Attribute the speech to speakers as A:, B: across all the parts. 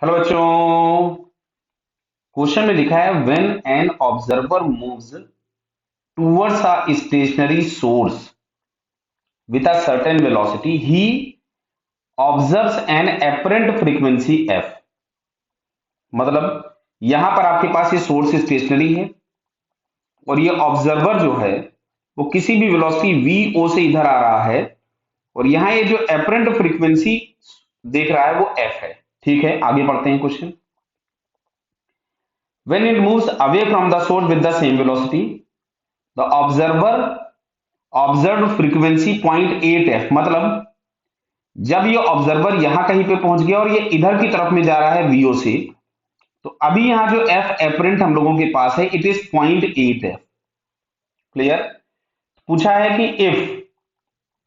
A: Hello बच्चों। Question में लिखा है when an observer moves towards a stationary source with a certain velocity he observes an apparent frequency f. मतलब यहां पर आपके पास ये सोर्स स्टेशनरी है और ये ऑब्जर्वर जो है वो किसी भी वेलोसिटी वी ओ से इधर आ रहा है और यहां ये जो एपरेंट फ्रीक्वेंसी देख रहा है वो एफ है। ठीक है, आगे बढ़ते हैं question. When it moves away from the source with the same velocity, the observer observed frequency 0.8f। मतलब जब ये ऑब्जर्वर यहां कहीं पे पहुंच गया और ये इधर की तरफ में जा रहा है वीओ से, तो अभी यहां जो एफ एपरेंट हम लोगों के पास है इट इज 0.8f। क्लियर। पूछा है कि if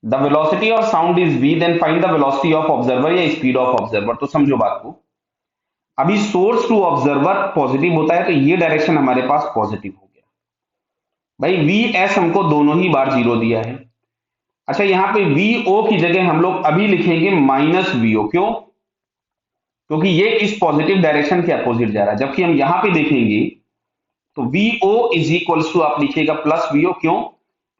A: the velocity of sound is v then find the velocity of observer या स्पीड ऑफ ऑब्जर्वर। तो समझो बात को, अभी सोर्स टू ऑब्जर्वर पॉजिटिव होता है तो ये डायरेक्शन हमारे पास पॉजिटिव हो गया। भाई वी एस हमको दोनों ही बार जीरो दिया है। अच्छा, यहाँ पे वी ओ की जगह हम लोग अभी लिखेंगे माइनस वी ओ। क्यों? क्योंकि ये इस पॉजिटिव डायरेक्शन के अपोजिट जा रहा है, जबकि हम यहां पे देखेंगे तो v o is equal to आप लिखिएगा प्लस वी ओ। क्यों?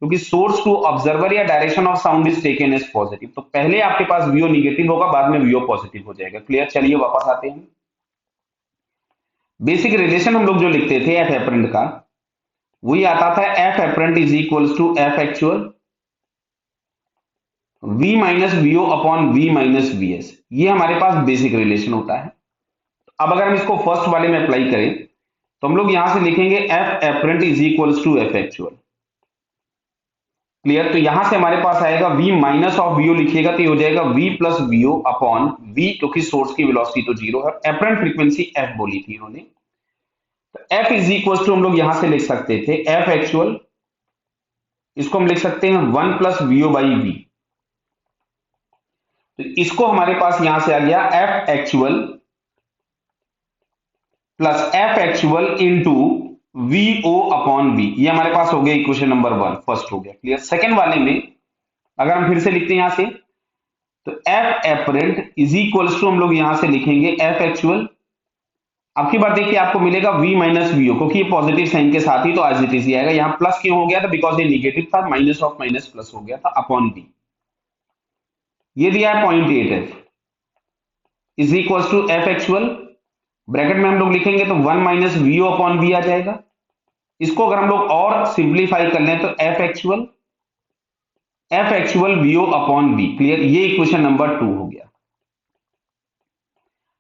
A: क्योंकि सोर्स टू ऑब्जर्वर या direction of sound is taken as positive, तो पहले आपके पास वीओ निगेटिव होगा, बाद में वीओ पॉजिटिव हो जाएगा। क्लियर। चलिए वापस आते हैं। बेसिक रिलेशन हम लोग जो लिखते थे एफ एपरेंट का, वही आता था f apparent is equal to f actual v minus v o upon v minus v s. ये हमारे पास बेसिक रिलेशन होता है। अब अगर हम इसको फर्स्ट वाले में अप्लाई करें तो हम लोग यहां से लिखेंगे f apparent is equal to f actual. Clear. तो यहां से हमारे पास आएगा v माइनस ऑफ वीओ, लिखिएगा तो ये हो जाएगा v plus v o upon v, क्योंकि सोर्स की वेलोसिटी तो जीरो है। एपरेंट फ्रीक्वेंसी f बोली थी इन्होंने, तो f इज इक्वल टू हम लोग यहां से लिख सकते थे f एक्चुअल, इसको हम लिख सकते हैं 1 प्लस वीओ बाई वी। तो इसको हमारे पास यहां से आ गया f actual plus f actual into v o upon v. ये हमारे पास हो गया इक्वेशन नंबर 1, फर्स्ट हो गया। क्लियर। सेकंड वाले में अगर हम फिर से लिखते हैं यहां से, तो f apparent is equal to हम लोग यहां से लिखेंगे एफ एक्चुअल। अब की बार देखिए आपको मिलेगा v माइनस वीओ, क्योंकि ये पॉजिटिव साइन के साथ ही तो एज इट इज आएगा। यहां प्लस क्यों हो गया था? बिकॉज ये निगेटिव था, माइनस ऑफ माइनस प्लस हो गया था अपॉन v। ये दिया है 0.8f is equal to f actual, bracket में हम लोग लिखेंगे तो 1 माइनस वीओ अपॉन वी आ जाएगा। इसको अगर हम लोग और सिंप्लीफाई कर लें तो F actual v o upon v. Clear. ये इक्वेशन नंबर 2 हो गया।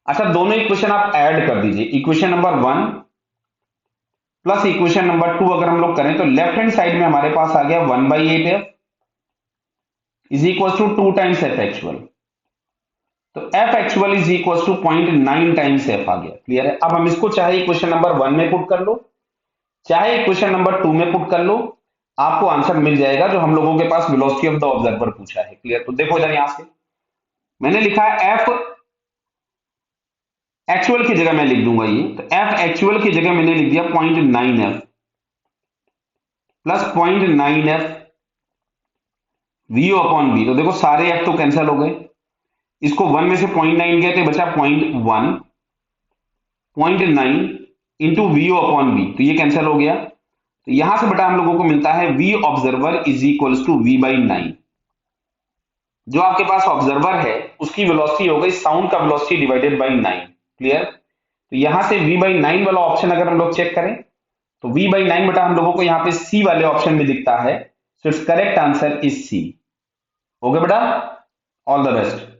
A: अच्छा, दोनों इक्वेशन आप ऐड कर दीजिए। Equation number 1 plus equation number 2 अगर हम लोग करें तो लेफ्ट हैंड साइड में हमारे पास आ गया 1/8f is equal to 2 times F actual. तो F actual is equal to 0.9 times F आ गया। क्लियर है। अब हम इसको चाहे इक्वेशन नंबर 1 में पुट कर लो, चाहे इक्वेशन नंबर 2 में पुट कर लो, आपको आंसर मिल जाएगा जो हम लोगों के पास वेलोसिटी ऑफ द ऑब्जर्वर पूछा है। क्लियर। तो देखो जरा यहां से मैंने लिखा है एफ एक्चुअल की जगह मैं लिख दूंगा ये, तो एफ एक्चुअल की जगह मैंने लिख दिया 0.9f plus 0.9f VO upon we. तो देखो सारे एफ तो कैंसिल हो गए, इसको 1 में से 0.9 गए थे, बचा 0.1, 0.9 इंटू वीओ अपॉन वी, तो ये कैंसिल हो गया। तो यहां से बेटा हम लोगों को मिलता है v observer is equal to v by 9। जो आपके पास ऑब्जर्वर है उसकी वेलोसिटी हो गई साउंड का वेलोसिटी डिवाइडेड बाई 9। क्लियर। तो यहां से v बाई 9 वाला ऑप्शन अगर हम लोग चेक करें तो v बाई 9 बेटा हम लोगों को यहां पे c वाले ऑप्शन में दिखता है। So it's correct answer is c. Okay बेटा, ऑल द बेस्ट।